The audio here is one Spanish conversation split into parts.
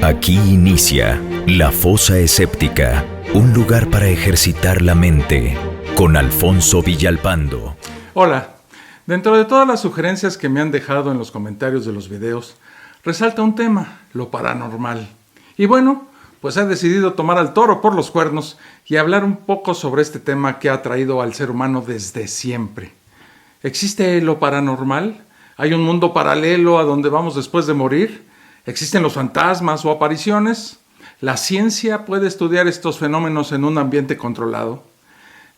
Aquí inicia La Fosa Escéptica, un lugar para ejercitar la mente, con Alfonso Villalpando. Hola, dentro de todas las sugerencias que me han dejado en los comentarios de los videos, resalta un tema, lo paranormal. Y bueno, pues he decidido tomar al toro por los cuernos y hablar un poco sobre este tema que ha atraído al ser humano desde siempre. ¿Existe lo paranormal? ¿Hay un mundo paralelo a donde vamos después de morir? ¿Existen los fantasmas o apariciones? ¿La ciencia puede estudiar estos fenómenos en un ambiente controlado?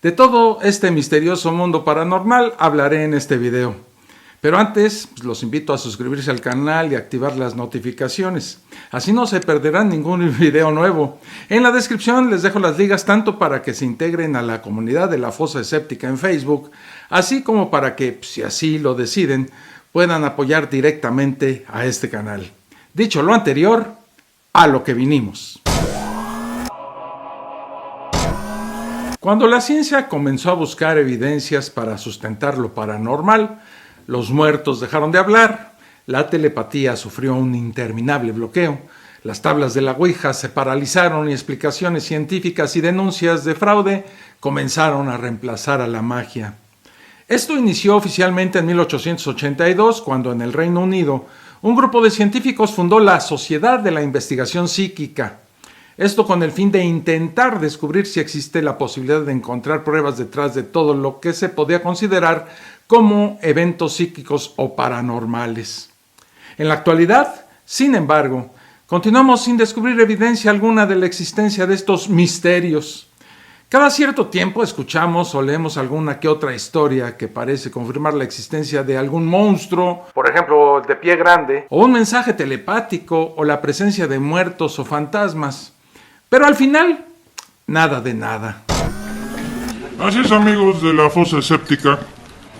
De todo este misterioso mundo paranormal hablaré en este video. Pero antes, los invito a suscribirse al canal y activar las notificaciones. Así no se perderán ningún video nuevo. En la descripción les dejo las ligas tanto para que se integren a la comunidad de La Fosa Escéptica en Facebook, así como para que, si así lo deciden, puedan apoyar directamente a este canal. Dicho lo anterior, a lo que vinimos. Cuando la ciencia comenzó a buscar evidencias para sustentar lo paranormal, los muertos dejaron de hablar, la telepatía sufrió un interminable bloqueo, las tablas de la Ouija se paralizaron y explicaciones científicas y denuncias de fraude comenzaron a reemplazar a la magia. Esto inició oficialmente en 1882, cuando en el Reino Unido un grupo de científicos fundó la Sociedad de la Investigación Psíquica. Esto con el fin de intentar descubrir si existe la posibilidad de encontrar pruebas detrás de todo lo que se podía considerar como eventos psíquicos o paranormales. En la actualidad, sin embargo, continuamos sin descubrir evidencia alguna de la existencia de estos misterios. Cada cierto tiempo escuchamos o leemos alguna que otra historia que parece confirmar la existencia de algún monstruo, por ejemplo, de pie grande, o un mensaje telepático o la presencia de muertos o fantasmas. Pero al final, nada de nada. Así es, amigos de La Fosa Escéptica.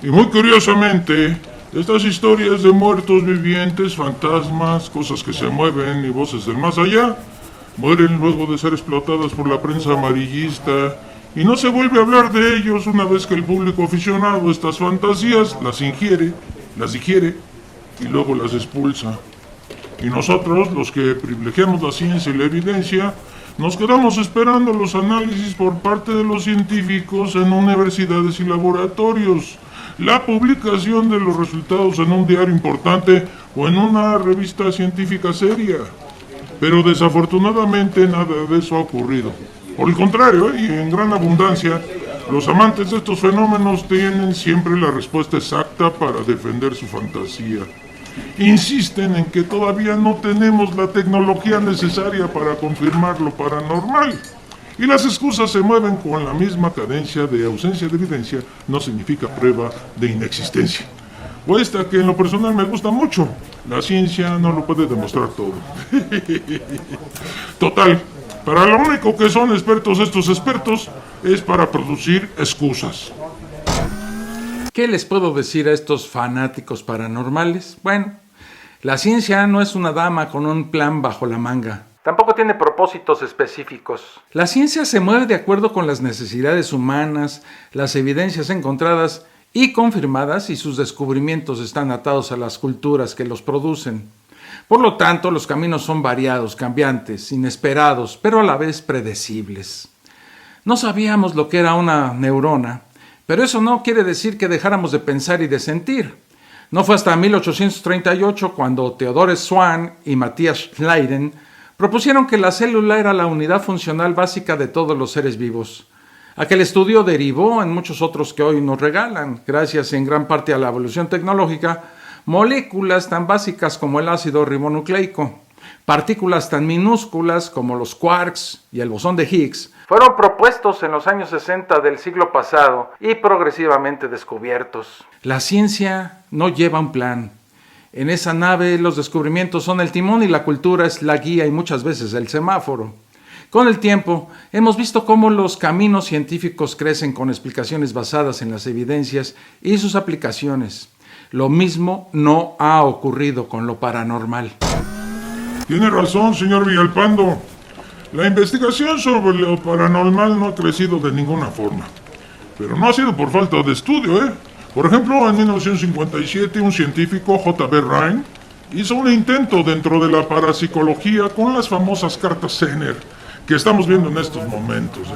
Y muy curiosamente, estas historias de muertos vivientes, fantasmas, cosas que se mueven y voces del más allá, mueren luego de ser explotadas por la prensa amarillista y no se vuelve a hablar de ellos una vez que el público aficionado a estas fantasías las ingiere, las digiere y luego las expulsa. Y nosotros, los que privilegiamos la ciencia y la evidencia, nos quedamos esperando los análisis por parte de los científicos en universidades y laboratorios, la publicación de los resultados en un diario importante o en una revista científica seria. Pero desafortunadamente nada de eso ha ocurrido. Por el contrario, y en gran abundancia, los amantes de estos fenómenos tienen siempre la respuesta exacta para defender su fantasía. Insisten en que todavía no tenemos la tecnología necesaria para confirmar lo paranormal. Y las excusas se mueven con la misma cadencia de ausencia de evidencia, no significa prueba de inexistencia. O esta que en lo personal me gusta mucho. La ciencia no lo puede demostrar todo. Total, para lo único que son expertos estos expertos es para producir excusas. ¿Qué les puedo decir a estos fanáticos paranormales? Bueno, la ciencia no es una dama con un plan bajo la manga. Tampoco tiene propósitos específicos. La ciencia se mueve de acuerdo con las necesidades humanas, las evidencias encontradas y confirmadas, y sus descubrimientos están atados a las culturas que los producen. Por lo tanto, los caminos son variados, cambiantes, inesperados, pero a la vez predecibles. No sabíamos lo que era una neurona, pero eso no quiere decir que dejáramos de pensar y de sentir. No fue hasta 1838 cuando Theodore Swan y Matthias Schleiden propusieron que la célula era la unidad funcional básica de todos los seres vivos. Aquel estudio derivó en muchos otros que hoy nos regalan, gracias en gran parte a la evolución tecnológica, moléculas tan básicas como el ácido ribonucleico, partículas tan minúsculas como los quarks y el bosón de Higgs, fueron propuestos en los años 60 del siglo pasado y progresivamente descubiertos. La ciencia no lleva un plan. En esa nave los descubrimientos son el timón y la cultura es la guía y muchas veces el semáforo. Con el tiempo, hemos visto cómo los caminos científicos crecen con explicaciones basadas en las evidencias y sus aplicaciones. Lo mismo no ha ocurrido con lo paranormal. Tiene razón, señor Villalpando. La investigación sobre lo paranormal no ha crecido de ninguna forma. Pero no ha sido por falta de estudio, Por ejemplo, en 1957, un científico, J.B. Rhine, hizo un intento dentro de la parapsicología con las famosas cartas Zener que estamos viendo en estos momentos,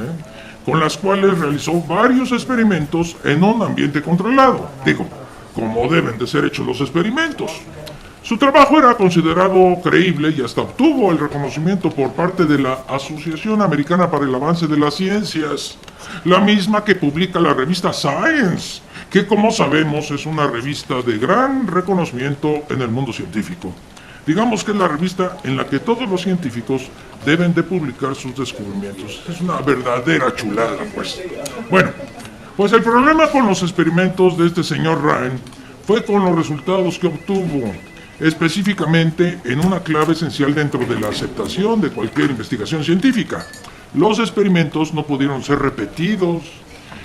con las cuales realizó varios experimentos en un ambiente controlado. Digo, como deben de ser hechos los experimentos. Su trabajo era considerado creíble y hasta obtuvo el reconocimiento por parte de la Asociación Americana para el Avance de las Ciencias, la misma que publica la revista Science, que como sabemos es una revista de gran reconocimiento en el mundo científico. Digamos que es la revista en la que todos los científicos deben de publicar sus descubrimientos. Es una verdadera chulada, pues. Bueno, pues el problema con los experimentos de este señor Ryan fue con los resultados que obtuvo, específicamente en una clave esencial dentro de la aceptación de cualquier investigación científica. Los experimentos no pudieron ser repetidos,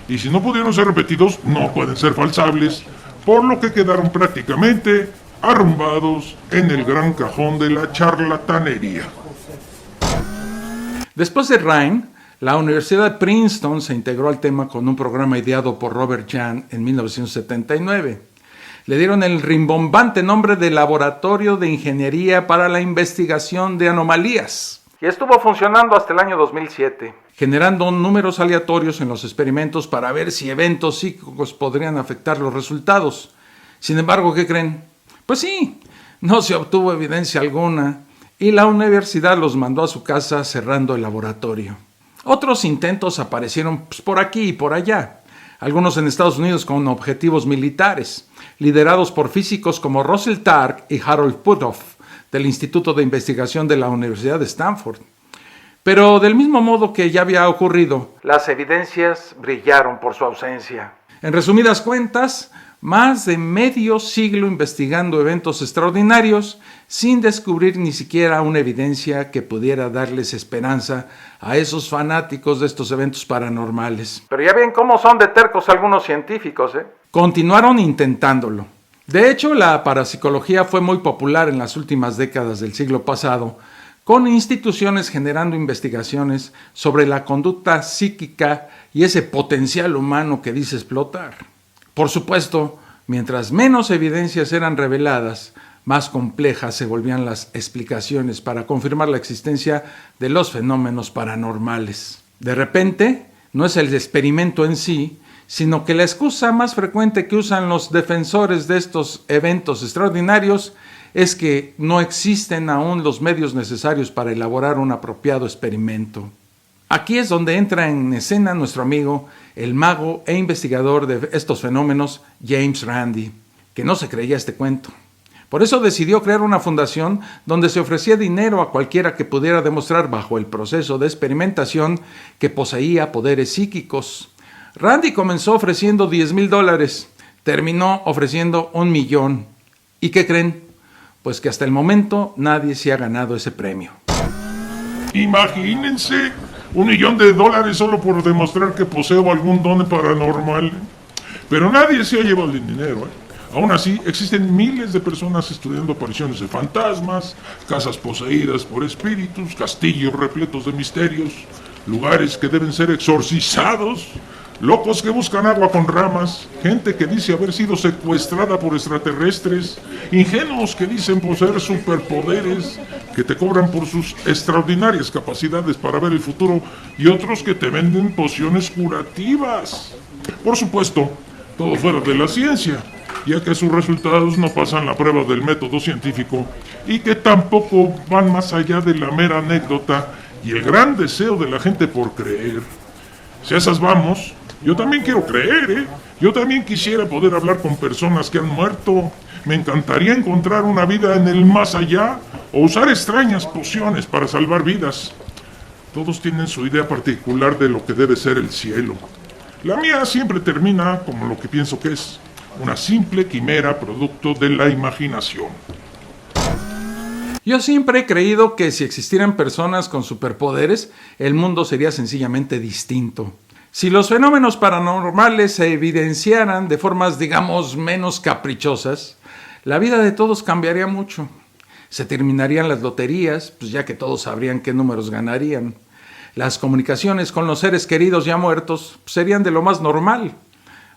y si no pudieron ser repetidos, no pueden ser falsables, por lo que quedaron prácticamente arrumbados en el gran cajón de la charlatanería. Después de Ryan, la Universidad de Princeton se integró al tema con un programa ideado por Robert Jahn en 1979. Le dieron el rimbombante nombre de Laboratorio de Ingeniería para la Investigación de Anomalías. Y estuvo funcionando hasta el año 2007, generando números aleatorios en los experimentos para ver si eventos psíquicos podrían afectar los resultados. Sin embargo, ¿qué creen? Pues sí, no se obtuvo evidencia alguna y la universidad los mandó a su casa cerrando el laboratorio. Otros intentos aparecieron por aquí y por allá, algunos en Estados Unidos con objetivos militares, liderados por físicos como Russell Targ y Harold Puthoff, del Instituto de Investigación de la Universidad de Stanford. Pero del mismo modo que ya había ocurrido, las evidencias brillaron por su ausencia. En resumidas cuentas, más de medio siglo investigando eventos extraordinarios sin descubrir ni siquiera una evidencia que pudiera darles esperanza a esos fanáticos de estos eventos paranormales. Pero ya ven cómo son de tercos algunos científicos, Continuaron intentándolo. De hecho, la parapsicología fue muy popular en las últimas décadas del siglo pasado, con instituciones generando investigaciones sobre la conducta psíquica y ese potencial humano que dice explotar. Por supuesto, mientras menos evidencias eran reveladas, más complejas se volvían las explicaciones para confirmar la existencia de los fenómenos paranormales. De repente, no es el experimento en sí, sino que la excusa más frecuente que usan los defensores de estos eventos extraordinarios es que no existen aún los medios necesarios para elaborar un apropiado experimento. Aquí es donde entra en escena nuestro amigo, el mago e investigador de estos fenómenos, James Randi, que no se creía este cuento. Por eso decidió crear una fundación donde se ofrecía dinero a cualquiera que pudiera demostrar bajo el proceso de experimentación que poseía poderes psíquicos. Randi comenzó ofreciendo $10,000, terminó ofreciendo $1,000,000. ¿Y qué creen? Pues que hasta el momento nadie se ha ganado ese premio. Imagínense, $1,000,000 solo por demostrar que poseo algún don paranormal. Pero nadie se ha llevado el dinero, Aún así, existen miles de personas estudiando apariciones de fantasmas, casas poseídas por espíritus, castillos repletos de misterios, lugares que deben ser exorcizados, locos que buscan agua con ramas, gente que dice haber sido secuestrada por extraterrestres, ingenuos que dicen poseer superpoderes, que te cobran por sus extraordinarias capacidades para ver el futuro, y otros que te venden pociones curativas. Por supuesto, todo fuera de la ciencia, ya que sus resultados no pasan la prueba del método científico y que tampoco van más allá de la mera anécdota y el gran deseo de la gente por creer. Si a esas vamos, yo también quiero creer, Yo también quisiera poder hablar con personas que han muerto. Me encantaría encontrar una vida en el más allá o usar extrañas pociones para salvar vidas. Todos tienen su idea particular de lo que debe ser el cielo. La mía siempre termina como lo que pienso que es, una simple quimera producto de la imaginación. Yo siempre he creído que si existieran personas con superpoderes, el mundo sería sencillamente distinto. Si los fenómenos paranormales se evidenciaran de formas, digamos, menos caprichosas, la vida de todos cambiaría mucho. Se terminarían las loterías, pues ya que todos sabrían qué números ganarían. Las comunicaciones con los seres queridos ya muertos serían de lo más normal.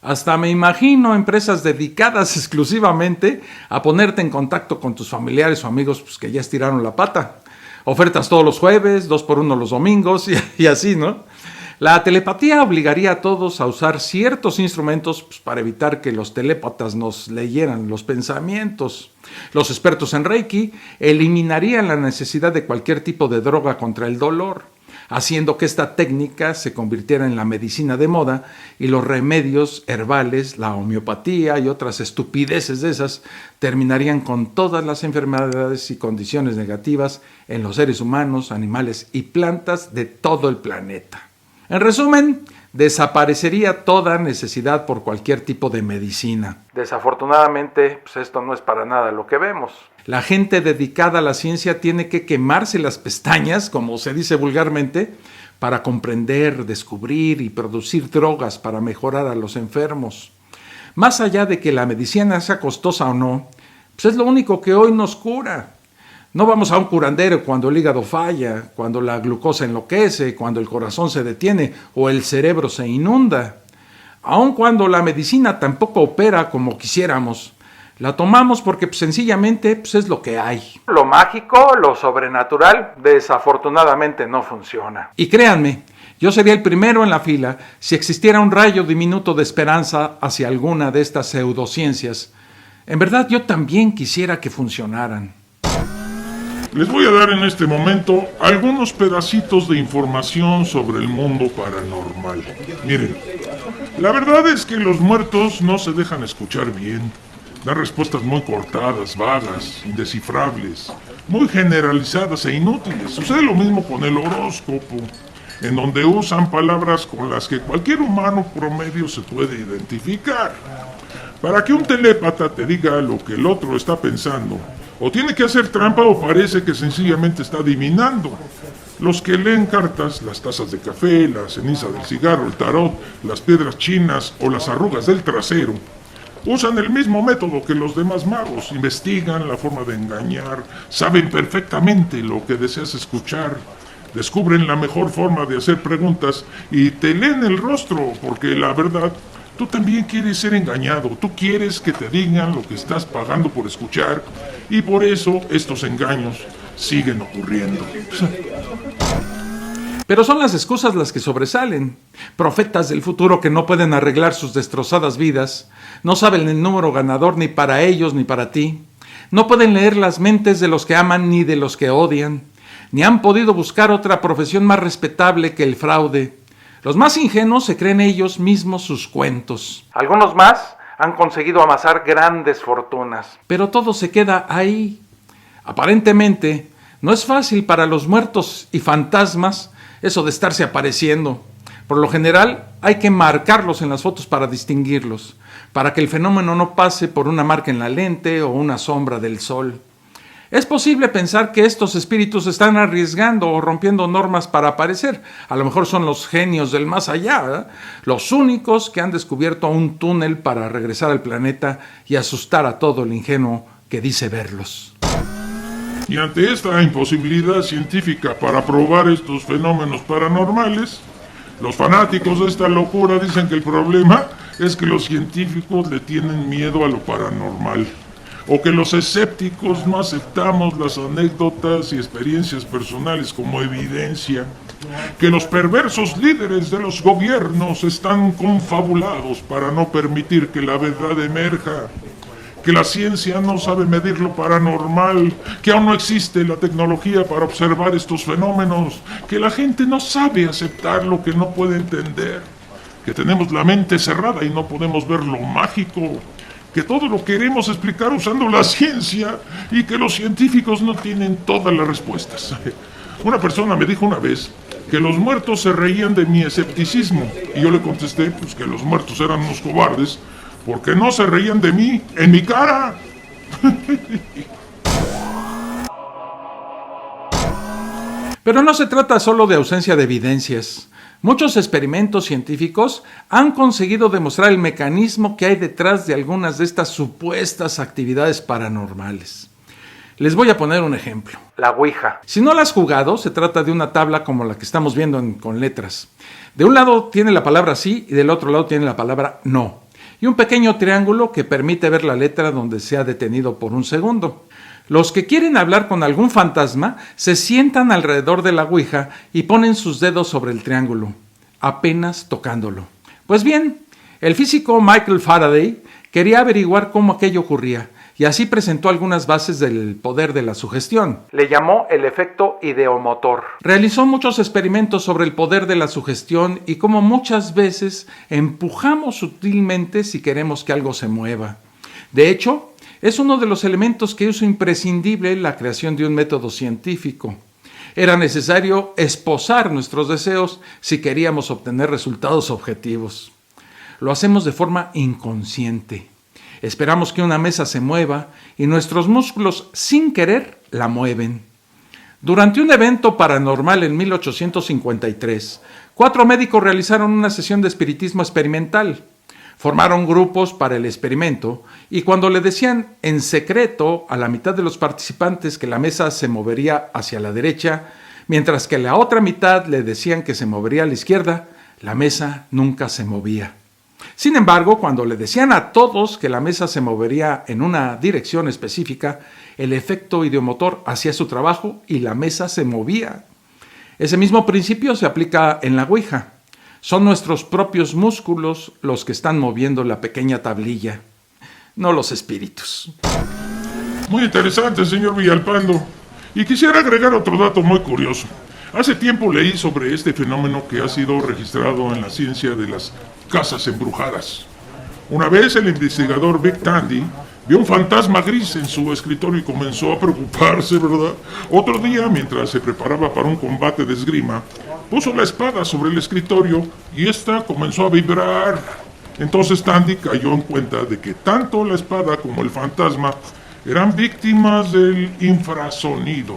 Hasta me imagino empresas dedicadas exclusivamente a ponerte en contacto con tus familiares o amigos pues, que ya estiraron la pata. Ofertas todos los jueves, 2x1 los domingos y así, ¿no? La telepatía obligaría a todos a usar ciertos instrumentos pues, para evitar que los telépatas nos leyeran los pensamientos. Los expertos en Reiki eliminarían la necesidad de cualquier tipo de droga contra el dolor, haciendo que esta técnica se convirtiera en la medicina de moda y los remedios herbales, la homeopatía y otras estupideces de esas terminarían con todas las enfermedades y condiciones negativas en los seres humanos, animales y plantas de todo el planeta. En resumen, desaparecería toda necesidad por cualquier tipo de medicina. Desafortunadamente, pues esto no es para nada lo que vemos. La gente dedicada a la ciencia tiene que quemarse las pestañas, como se dice vulgarmente, para comprender, descubrir y producir drogas para mejorar a los enfermos. Más allá de que la medicina sea costosa o no, pues es lo único que hoy nos cura. No vamos a un curandero cuando el hígado falla, cuando la glucosa enloquece, cuando el corazón se detiene o el cerebro se inunda. Aun cuando la medicina tampoco opera como quisiéramos, la tomamos porque sencillamente es lo que hay. Lo mágico, lo sobrenatural, desafortunadamente no funciona. Y créanme, yo sería el primero en la fila si existiera un rayo diminuto de esperanza hacia alguna de estas pseudociencias. En verdad, yo también quisiera que funcionaran. Les voy a dar en este momento algunos pedacitos de información sobre el mundo paranormal. Miren, la verdad es que los muertos no se dejan escuchar bien. Dan respuestas muy cortadas, vagas, indescifrables, muy generalizadas e inútiles. Sucede lo mismo con el horóscopo, en donde usan palabras con las que cualquier humano promedio se puede identificar. Para que un telépata te diga lo que el otro está pensando, o tiene que hacer trampa o parece que sencillamente está adivinando. Los que leen cartas, las tazas de café, la ceniza del cigarro, el tarot, las piedras chinas o las arrugas del trasero, usan el mismo método que los demás magos. Investigan la forma de engañar, saben perfectamente lo que deseas escuchar, descubren la mejor forma de hacer preguntas y te leen el rostro, porque la verdad, tú también quieres ser engañado, tú quieres que te digan lo que estás pagando por escuchar, y por eso estos engaños siguen ocurriendo. Pero son las excusas las que sobresalen. Profetas del futuro que no pueden arreglar sus destrozadas vidas, no saben el número ganador ni para ellos ni para ti, no pueden leer las mentes de los que aman ni de los que odian, ni han podido buscar otra profesión más respetable que el fraude. Los más ingenuos se creen ellos mismos sus cuentos. Algunos más han conseguido amasar grandes fortunas. Pero todo se queda ahí. Aparentemente, no es fácil para los muertos y fantasmas eso de estarse apareciendo. Por lo general, hay que marcarlos en las fotos para distinguirlos, para que el fenómeno no pase por una marca en la lente o una sombra del sol. Es posible pensar que estos espíritus están arriesgando o rompiendo normas para aparecer. A lo mejor son los genios del más allá, los únicos que han descubierto un túnel para regresar al planeta y asustar a todo el ingenuo que dice verlos. Y ante esta imposibilidad científica para probar estos fenómenos paranormales, los fanáticos de esta locura dicen que el problema es que los científicos le tienen miedo a lo paranormal, o que los escépticos no aceptamos las anécdotas y experiencias personales como evidencia, que los perversos líderes de los gobiernos están confabulados para no permitir que la verdad emerja, que la ciencia no sabe medir lo paranormal, que aún no existe la tecnología para observar estos fenómenos, que la gente no sabe aceptar lo que no puede entender, que tenemos la mente cerrada y no podemos ver lo mágico, que todo lo queremos explicar usando la ciencia y que los científicos no tienen todas las respuestas. Una persona me dijo una vez que los muertos se reían de mi escepticismo y yo le contesté pues, que los muertos eran unos cobardes porque no se reían de mí en mi cara. Pero no se trata solo de ausencia de evidencias. Muchos experimentos científicos han conseguido demostrar el mecanismo que hay detrás de algunas de estas supuestas actividades paranormales. Les voy a poner un ejemplo. La Ouija. Si no la has jugado, se trata de una tabla como la que estamos viendo con letras. De un lado tiene la palabra sí y del otro lado tiene la palabra no. y un pequeño triángulo que permite ver la letra donde se ha detenido por un segundo. Los que quieren hablar con algún fantasma se sientan alrededor de la ouija y ponen sus dedos sobre el triángulo, apenas tocándolo. Pues bien, el físico Michael Faraday quería averiguar cómo aquello ocurría, y así presentó algunas bases del poder de la sugestión. Le llamó el efecto ideomotor. Realizó muchos experimentos sobre el poder de la sugestión y cómo muchas veces empujamos sutilmente si queremos que algo se mueva. De hecho, es uno de los elementos que hizo imprescindible la creación de un método científico. Era necesario esposar nuestros deseos si queríamos obtener resultados objetivos. Lo hacemos de forma inconsciente. Esperamos que una mesa se mueva y nuestros músculos, sin querer, la mueven. Durante un evento paranormal en 1853, 4 médicos realizaron una sesión de espiritismo experimental. Formaron grupos para el experimento y cuando le decían en secreto a la mitad de los participantes que la mesa se movería hacia la derecha, mientras que la otra mitad le decían que se movería a la izquierda, la mesa nunca se movía. Sin embargo, cuando le decían a todos que la mesa se movería en una dirección específica, el efecto ideomotor hacía su trabajo y la mesa se movía. Ese mismo principio se aplica en la ouija. Son nuestros propios músculos los que están moviendo la pequeña tablilla, no los espíritus. Muy interesante, señor Villalpando. Y quisiera agregar otro dato muy curioso. Hace tiempo leí sobre este fenómeno que ha sido registrado en la ciencia de las casas embrujadas. Una vez el investigador Vic Tandy vio un fantasma gris en su escritorio y comenzó a preocuparse, ¿verdad? Otro día, mientras se preparaba para un combate de esgrima, puso la espada sobre el escritorio y ésta comenzó a vibrar. Entonces Tandy cayó en cuenta de que tanto la espada como el fantasma eran víctimas del infrasonido.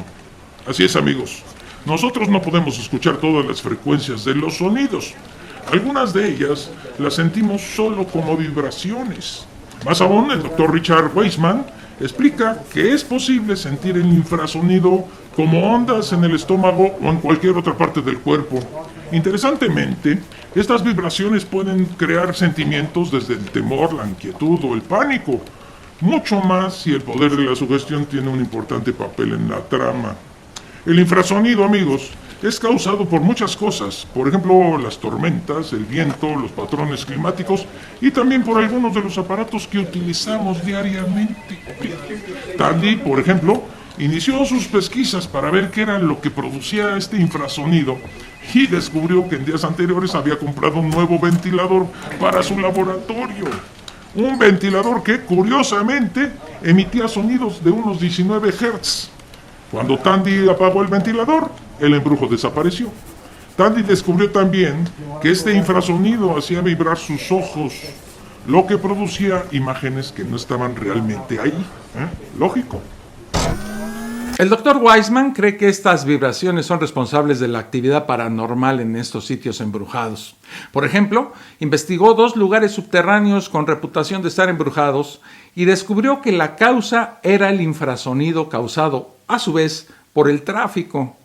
Así es, amigos. Nosotros no podemos escuchar todas las frecuencias de los sonidos. Algunas de ellas las sentimos solo como vibraciones. Más aún, el Dr. Richard Wiseman explica que es posible sentir el infrasonido como ondas en el estómago o en cualquier otra parte del cuerpo. Interesantemente, estas vibraciones pueden crear sentimientos desde el temor, la inquietud o el pánico. Mucho más si el poder de la sugestión tiene un importante papel en la trama. El infrasonido, amigos, es causado por muchas cosas, por ejemplo, las tormentas, el viento, los patrones climáticos y también por algunos de los aparatos que utilizamos diariamente. Tandy, por ejemplo, inició sus pesquisas para ver qué era lo que producía este infrasonido y descubrió que en días anteriores había comprado un nuevo ventilador para su laboratorio. Un ventilador que, curiosamente, emitía sonidos de unos 19 Hz. Cuando Tandy apagó el ventilador, el embrujo desapareció. Tandy descubrió también que este infrasonido hacía vibrar sus ojos, lo que producía imágenes que no estaban realmente ahí. Lógico. El Dr. Wiseman cree que estas vibraciones son responsables de la actividad paranormal en estos sitios embrujados. Por ejemplo, investigó 2 lugares subterráneos con reputación de estar embrujados y descubrió que la causa era el infrasonido causado, a su vez, por el tráfico.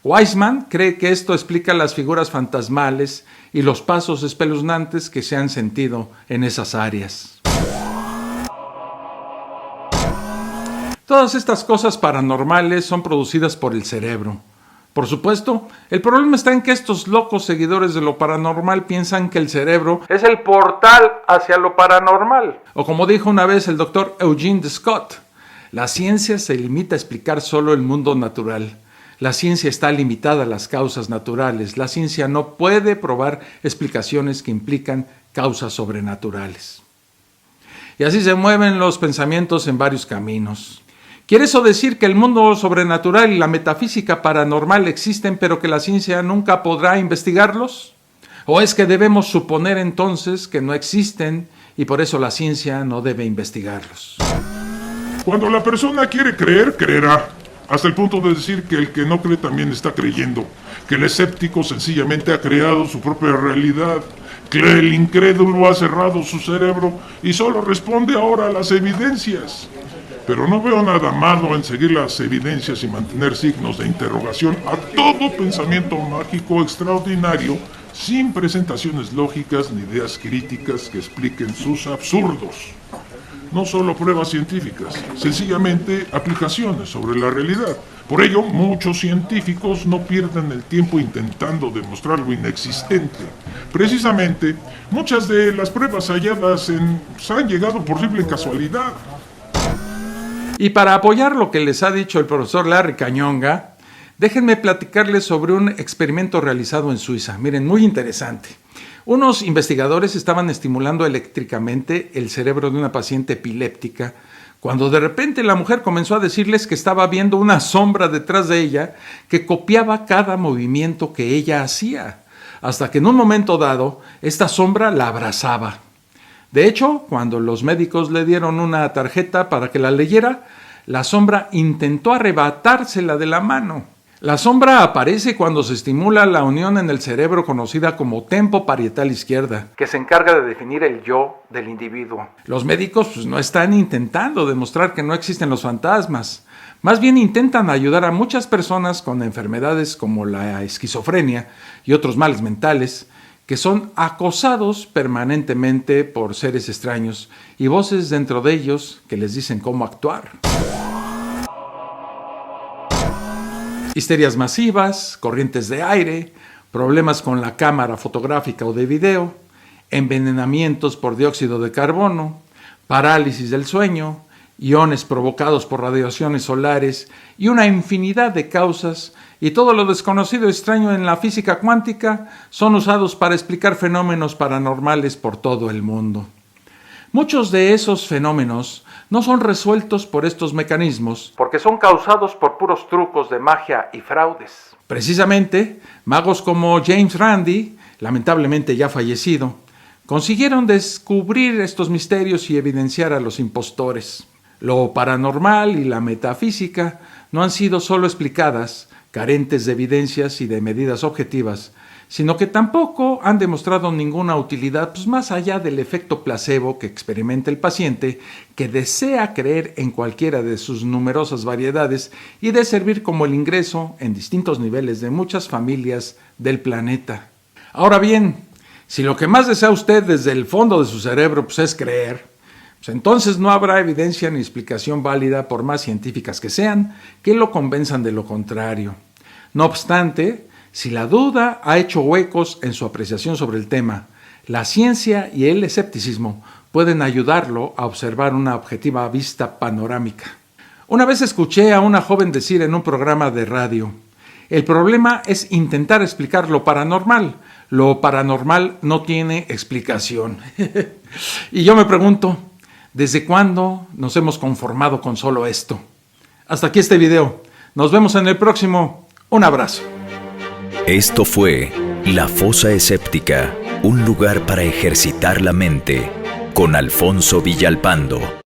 Wiseman cree que esto explica las figuras fantasmales y los pasos espeluznantes que se han sentido en esas áreas. Todas estas cosas paranormales son producidas por el cerebro. Por supuesto, el problema está en que estos locos seguidores de lo paranormal piensan que el cerebro es el portal hacia lo paranormal. O como dijo una vez el doctor Eugene de Scott, la ciencia se limita a explicar solo el mundo natural. La ciencia está limitada a las causas naturales. La ciencia no puede probar explicaciones que implican causas sobrenaturales. Y así se mueven los pensamientos en varios caminos. ¿Quiere eso decir que el mundo sobrenatural y la metafísica paranormal existen, pero que la ciencia nunca podrá investigarlos? ¿O es que debemos suponer entonces que no existen y por eso la ciencia no debe investigarlos? Cuando la persona quiere creer, creerá. Hasta el punto de decir que el que no cree también está creyendo. Que el escéptico sencillamente ha creado su propia realidad. Que el incrédulo ha cerrado su cerebro y solo responde ahora a las evidencias. Pero no veo nada malo en seguir las evidencias y mantener signos de interrogación a todo pensamiento mágico extraordinario sin presentaciones lógicas ni ideas críticas que expliquen sus absurdos. No solo pruebas científicas, sencillamente aplicaciones sobre la realidad. Por ello, muchos científicos no pierden el tiempo intentando demostrar lo inexistente. Precisamente, muchas de las pruebas halladas han llegado por simple casualidad. Y para apoyar lo que les ha dicho el profesor Larry Cañonga, déjenme platicarles sobre un experimento realizado en Suiza. Miren, muy interesante. Unos investigadores estaban estimulando eléctricamente el cerebro de una paciente epiléptica cuando de repente la mujer comenzó a decirles que estaba viendo una sombra detrás de ella que copiaba cada movimiento que ella hacía, hasta que en un momento dado esta sombra la abrazaba. De hecho, cuando los médicos le dieron una tarjeta para que la leyera, la sombra intentó arrebatársela de la mano. La sombra aparece cuando se estimula la unión en el cerebro conocida como tempo parietal izquierda, que se encarga de definir el yo del individuo. Los médicos no están intentando demostrar que no existen los fantasmas, más bien intentan ayudar a muchas personas con enfermedades como la esquizofrenia y otros males mentales, que son acosados permanentemente por seres extraños y voces dentro de ellos que les dicen cómo actuar. Histerias masivas, corrientes de aire, problemas con la cámara fotográfica o de video, envenenamientos por dióxido de carbono, parálisis del sueño, iones provocados por radiaciones solares y una infinidad de causas, y todo lo desconocido y extraño en la física cuántica son usados para explicar fenómenos paranormales por todo el mundo. Muchos de esos fenómenos no son resueltos por estos mecanismos porque son causados por puros trucos de magia y fraudes. Precisamente, magos como James Randi, lamentablemente ya fallecido, consiguieron descubrir estos misterios y evidenciar a los impostores. Lo paranormal y la metafísica no han sido solo explicadas, carentes de evidencias y de medidas objetivas, sino que tampoco han demostrado ninguna utilidad más allá del efecto placebo que experimenta el paciente que desea creer en cualquiera de sus numerosas variedades y de servir como el ingreso en distintos niveles de muchas familias del planeta. Ahora bien, si lo que más desea usted desde el fondo de su cerebro es creer, entonces no habrá evidencia ni explicación válida, por más científicas que sean, que lo convenzan de lo contrario. No obstante, si la duda ha hecho huecos en su apreciación sobre el tema, la ciencia y el escepticismo pueden ayudarlo a observar una objetiva vista panorámica. Una vez escuché a una joven decir en un programa de radio: el problema es intentar explicar lo paranormal no tiene explicación. Y yo me pregunto, ¿desde cuándo nos hemos conformado con solo esto? Hasta aquí este video. Nos vemos en el próximo. Un abrazo. Esto fue La Fosa Escéptica, un lugar para ejercitar la mente, con Alfonso Villalpando.